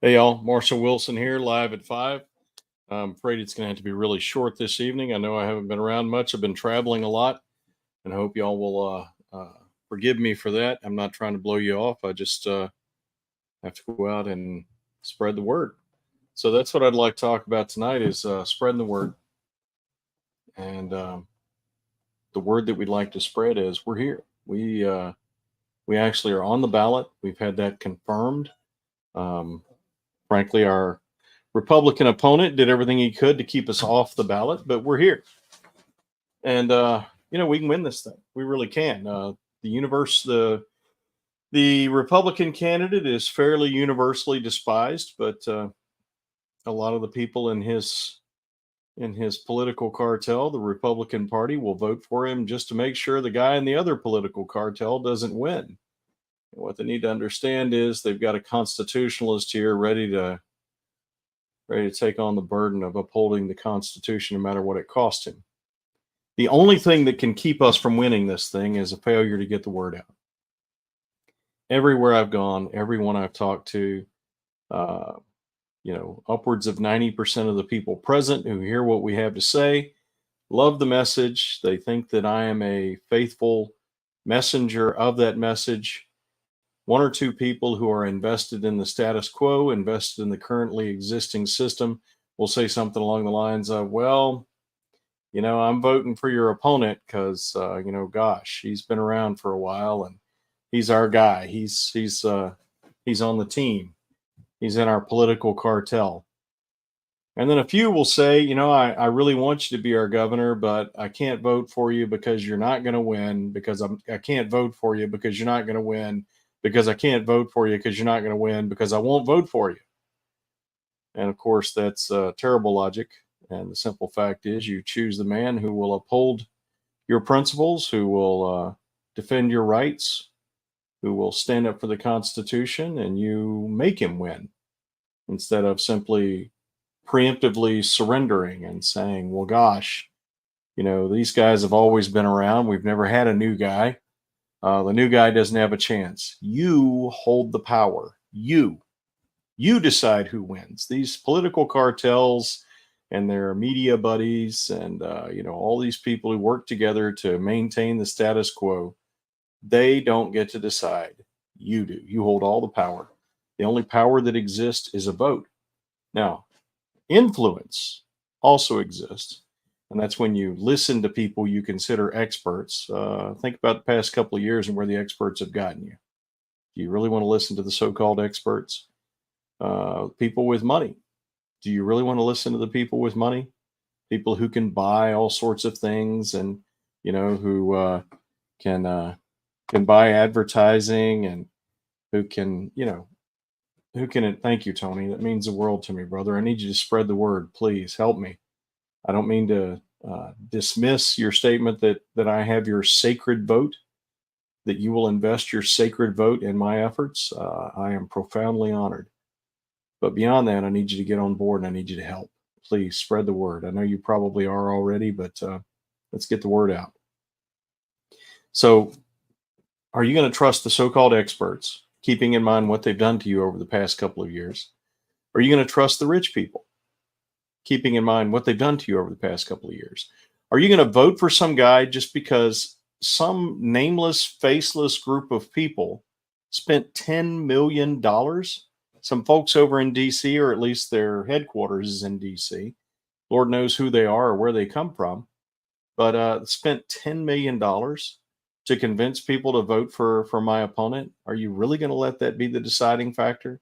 Hey y'all, Marshall Wilson here, live at 5. I'm afraid it's going to have to be really short this evening. I know I haven't been around much. I've been traveling a lot, and I hope y'all will forgive me for that. I'm not trying to blow you off. I just have to go out and spread the word. So that's what I'd like to talk about tonight is spreading the word. And the word that we'd like to spread is we're here. We actually are on the ballot. We've had that confirmed. Um, Frankly, our Republican opponent did everything he could to keep us off the ballot, but we're here, and we can win this thing. We really can. The Republican candidate is fairly universally despised, but a lot of the people in his political cartel, the Republican Party, will vote for him just to make sure the guy in the other political cartel doesn't win. What they need to understand is they've got a constitutionalist here ready to take on the burden of upholding the Constitution no matter what it costs him. The only thing that can keep us from winning this thing is a failure to get the word out. Everywhere I've gone, everyone I've talked to, uh, upwards of 90% of the people present who hear what we have to say love the message. They think that I am a faithful messenger of that message. One or two people who are invested in the status quo, invested in the currently existing system, will say something along the lines of, well, I'm voting for your opponent because, gosh, he's been around for a while and he's our guy. He's on the team. He's in our political cartel. And then a few will say, I really want you to be our governor, but I can't vote for you because you're not going to win, because I can't vote for you because you're not going to win, because I can't vote for you because you're not going to win, because I won't vote for you. And of course, that's terrible logic. And the simple fact is, you choose the man who will uphold your principles, who will defend your rights, who will stand up for the Constitution, and you make him win instead of simply preemptively surrendering and saying, well, gosh, these guys have always been around. We've never had a new guy. The new guy doesn't have a chance. You hold the power. You decide who wins. These political cartels and their media buddies and all these people who work together to maintain the status quo, they don't get to decide. You do. You hold all the power. The only power that exists is a vote. Now, influence also exists, and that's when you listen to people you consider experts. Think about the past couple of years and where the experts have gotten you. Do you really want to listen to the so-called experts? People with money. Do you really want to listen to the people with money? People who can buy all sorts of things, and who can buy advertising, and who can thank you, Tony. That means the world to me, brother. I need you to spread the word. Please help me. I don't mean to dismiss your statement that I have your sacred vote, that you will invest your sacred vote in my efforts. I am profoundly honored. But beyond that, I need you to get on board and I need you to help. Please spread the word. I know you probably are already, but let's get the word out. So, are you going to trust the so-called experts, keeping in mind what they've done to you over the past couple of years? Or are you going to trust the rich people, keeping in mind what they've done to you over the past couple of years? Are you going to vote for some guy just because some nameless, faceless group of people spent $10 million? Some folks over in DC, or at least their headquarters is in DC. Lord knows who they are or where they come from, but spent $10 million to convince people to vote for my opponent. Are you really going to let that be the deciding factor?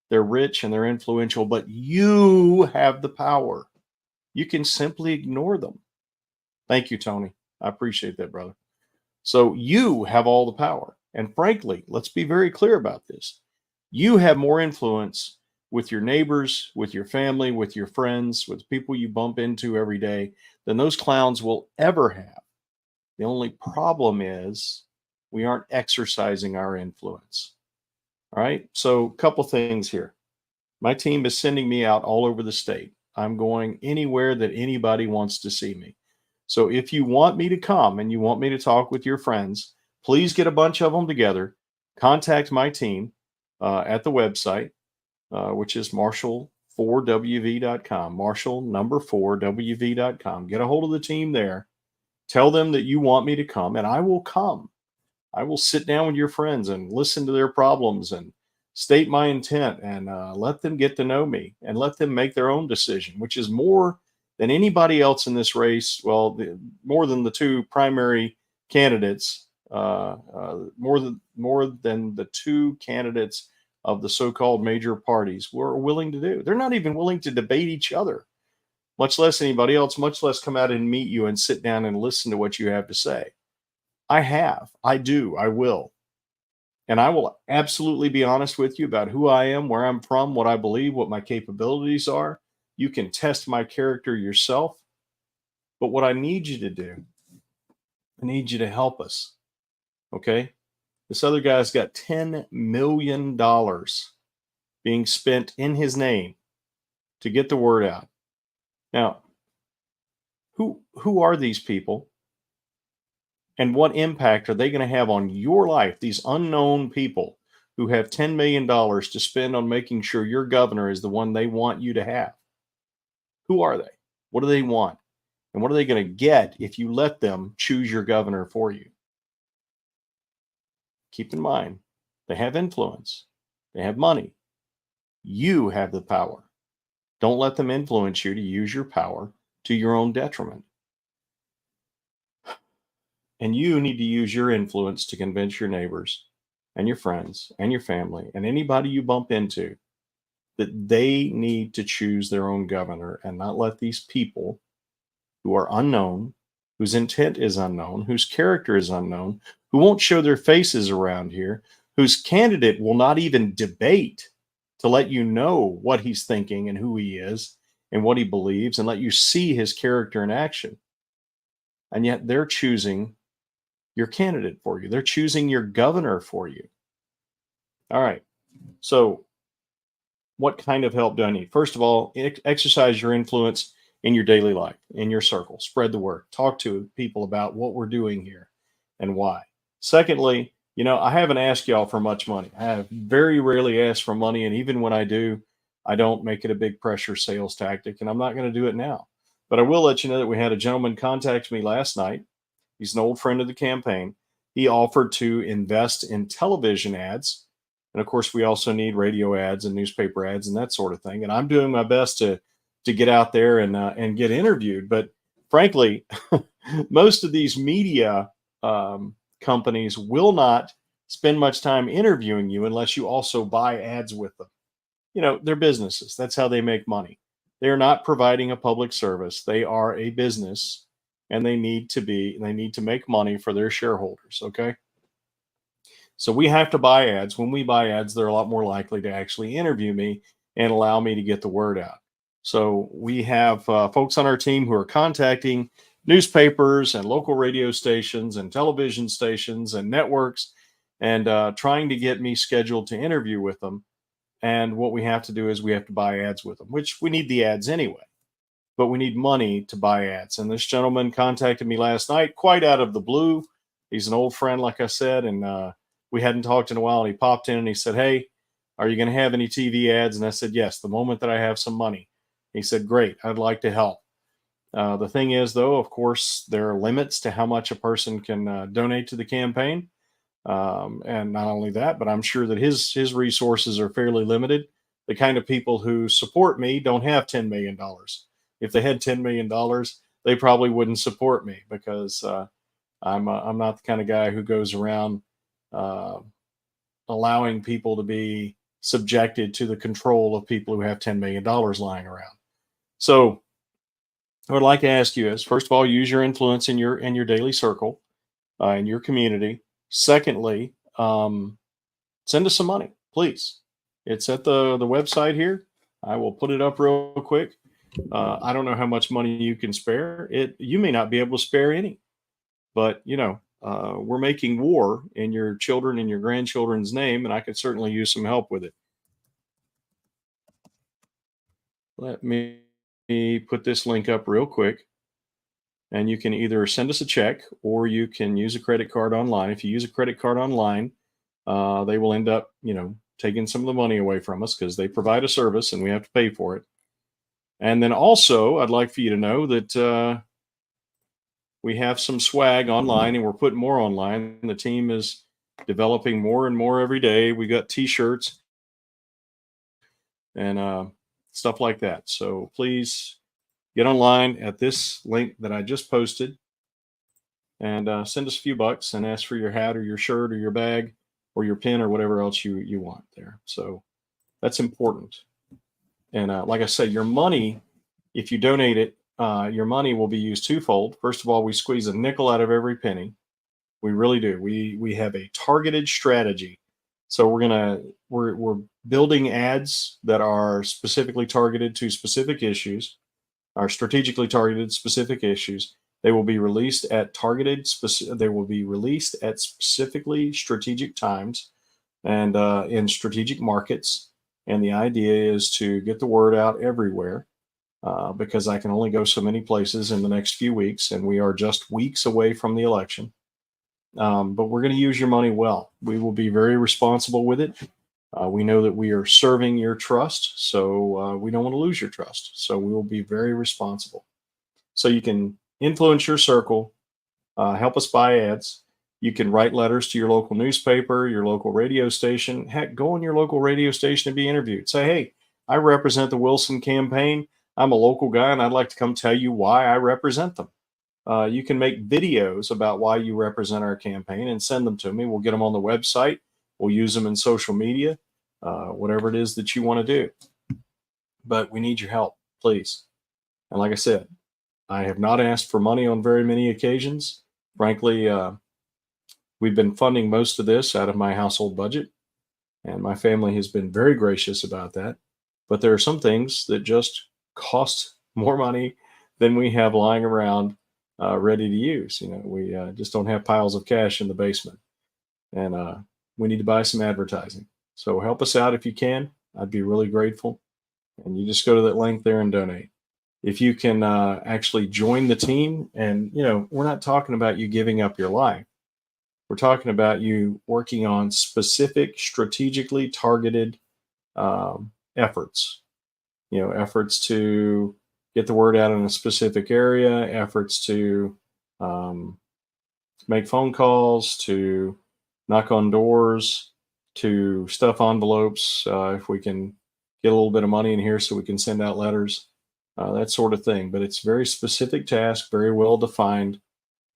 They're rich and they're influential, but you have the power. You can simply ignore them. Thank you, Tony. I appreciate that, brother. So you have all the power. And frankly, let's be very clear about this. You have more influence with your neighbors, with your family, with your friends, with people you bump into every day than those clowns will ever have. The only problem is we aren't exercising our influence. All right. So, a couple things here. My team is sending me out all over the state. I'm going anywhere that anybody wants to see me. So, if you want me to come and you want me to talk with your friends, please get a bunch of them together. Contact my team at the website. which is Marshall4WV.com, Marshall number 4WV.com. Get a hold of the team there. Tell them that you want me to come, and I will come. I will sit down with your friends and listen to their problems and state my intent and let them get to know me and let them make their own decision, which is more than anybody else in this race. Well, more than the two primary candidates, more than the two candidates of the so-called major parties were willing to do. They're not even willing to debate each other, much less anybody else, much less come out and meet you and sit down and listen to what you have to say. I do, I will. And I will absolutely be honest with you about who I am, where I'm from, what I believe, what my capabilities are. You can test my character yourself. But what I need you to do, I need you to help us. Okay? This other guy's got $10 million being spent in his name to get the word out. Now, who are these people? And what impact are they going to have on your life? These unknown people who have $10 million to spend on making sure your governor is the one they want you to have. Who are they? What do they want? And what are they going to get if you let them choose your governor for you? Keep in mind, they have influence. They have money. You have the power. Don't let them influence you to use your power to your own detriment. And you need to use your influence to convince your neighbors and your friends and your family and anybody you bump into that they need to choose their own governor and not let these people who are unknown, whose intent is unknown, whose character is unknown, who won't show their faces around here, whose candidate will not even debate to let you know what he's thinking and who he is and what he believes and let you see his character in action. And yet they're choosing your candidate for you. They're choosing your governor for you. All right. So what kind of help do I need? First of all, exercise your influence in your daily life, in your circle. Spread the word. Talk to people about what we're doing here and why. Secondly, I haven't asked y'all for much money. I have very rarely asked for money. And even when I do, I don't make it a big pressure sales tactic. And I'm not going to do it now. But I will let you know that we had a gentleman contact me last night. He's an old friend of the campaign. He offered to invest in television ads. And of course, we also need radio ads and newspaper ads and that sort of thing. And I'm doing my best to get out there and get interviewed. But frankly, most of these media companies will not spend much time interviewing you unless you also buy ads with them. They're businesses. That's how they make money. They're not providing a public service. They are a business. And they need to make money for their shareholders. Okay. So we have to buy ads. When we buy ads, they're a lot more likely to actually interview me and allow me to get the word out. So we have folks on our team who are contacting newspapers and local radio stations and television stations and networks and trying to get me scheduled to interview with them. And what we have to do is we have to buy ads with them, which we need the ads anyway. But we need money to buy ads. And this gentleman contacted me last night, quite out of the blue. He's an old friend, like I said, and we hadn't talked in a while. And he popped in and he said, "Hey, are you going to have any TV ads?" And I said, "Yes, the moment that I have some money." He said, "Great, I'd like to help." The thing is, though, of course, there are limits to how much a person can donate to the campaign. And not only that, but I'm sure that his resources are fairly limited. The kind of people who support me don't have $10 million. If they had $10 million, they probably wouldn't support me because I'm not the kind of guy who goes around allowing people to be subjected to the control of people who have $10 million lying around. So what I'd like to ask you is, first of all, use your influence in your daily circle, in your community. Secondly, send us some money, please. It's at the website here. I will put it up real quick. I don't know how much money you can spare. You may not be able to spare any, but we're making war in your children and your grandchildren's name, and I could certainly use some help with it. Let me put this link up real quick, and you can either send us a check or you can use a credit card online. If you use a credit card online, they will end up, taking some of the money away from us because they provide a service and we have to pay for it. And then also, I'd like for you to know that we have some swag online, and we're putting more online. The team is developing more and more every day. We got T-shirts and stuff like that. So please get online at this link that I just posted and send us a few bucks and ask for your hat or your shirt or your bag or your pin or whatever else you want there. So that's important. And like I said, your money, if you donate it, your money will be used twofold. First of all, we squeeze a nickel out of every penny. We really do. We have a targeted strategy. So we're building ads that are specifically targeted to specific issues, are strategically targeted specific issues. They will be released at specifically strategic times and in strategic markets. And the idea is to get the word out everywhere because I can only go so many places in the next few weeks, and we are just weeks away from the election. But we're going to use your money well. We will be very responsible with it. We know that we are serving your trust, so we don't want to lose your trust. So we will be very responsible. So you can influence your circle, help us buy ads. You can write letters to your local newspaper, your local radio station. Heck, go on your local radio station and be interviewed. Say, hey, I represent the Wilson campaign. I'm a local guy, and I'd like to come tell you why I represent them. You can make videos about why you represent our campaign and send them to me. We'll get them on the website. We'll use them in social media, whatever it is that you want to do. But we need your help, please. And like I said, I have not asked for money on very many occasions. Frankly, we've been funding most of this out of my household budget, and my family has been very gracious about that. But there are some things that just cost more money than we have lying around ready to use. We just don't have piles of cash in the basement, and we need to buy some advertising. So help us out if you can. I'd be really grateful. And you just go to that link there and donate. If you can actually join the team, and we're not talking about you giving up your life. We're talking about you working on specific, strategically targeted efforts. Efforts to get the word out in a specific area, efforts to make phone calls, to knock on doors, to stuff envelopes, if we can get a little bit of money in here so we can send out letters, that sort of thing. But it's a very specific task, very well defined,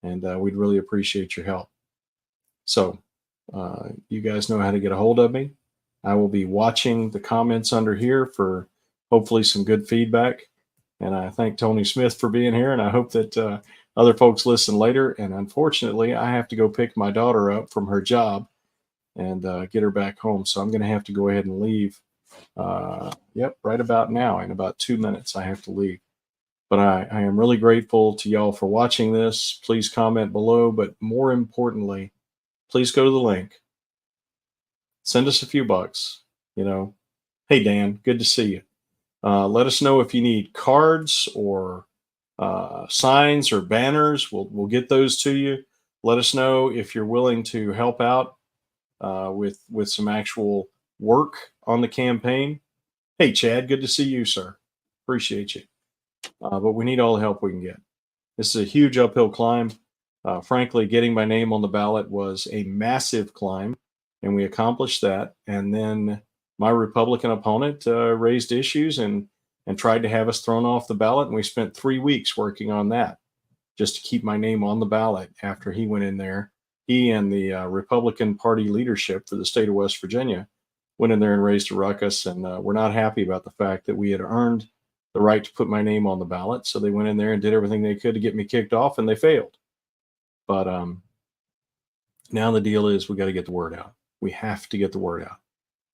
and we'd really appreciate your help. So you guys know how to get a hold of me. I will be watching the comments under here for hopefully some good feedback. And I thank Tony Smith for being here, and I hope that other folks listen later. And unfortunately, I have to go pick my daughter up from her job and get her back home. So I'm going to have to go ahead and leave. Right about now. In about 2 minutes, I have to leave. But I am really grateful to y'all for watching this. Please comment below. But more importantly, please go to the link. Send us a few bucks. Hey, Dan, good to see you. Let us know if you need cards or signs or banners. We'll get those to you. Let us know if you're willing to help out with some actual work on the campaign. Hey, Chad, good to see you, sir. Appreciate you. But we need all the help we can get. This is a huge uphill climb. Frankly, getting my name on the ballot was a massive climb, and we accomplished that. And then my Republican opponent raised issues and tried to have us thrown off the ballot. And we spent 3 weeks working on that just to keep my name on the ballot after he went in there. He and the Republican Party leadership for the state of West Virginia went in there and raised a ruckus. And we're not happy about the fact that we had earned the right to put my name on the ballot. So they went in there and did everything they could to get me kicked off, and they failed. But now the deal is we got to get the word out. We have to get the word out.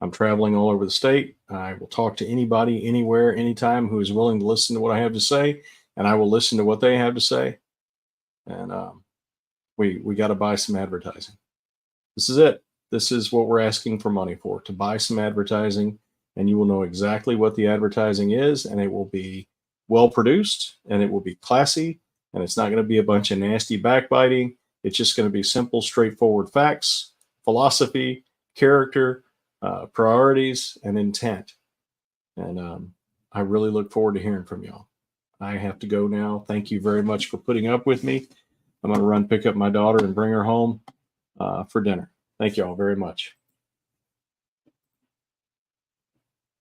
I'm traveling all over the state. I will talk to anybody, anywhere, anytime who is willing to listen to what I have to say, and I will listen to what they have to say. And we got to buy some advertising. This is it. This is what we're asking for money for, to buy some advertising, and you will know exactly what the advertising is, and it will be well produced, and it will be classy, and it's not going to be a bunch of nasty backbiting. It's just going to be simple, straightforward facts, philosophy, character, priorities and intent. And I really look forward to hearing from y'all. I have to go now. Thank you very much for putting up with me. I'm going to run pick up my daughter and bring her home for dinner. Thank you all very much.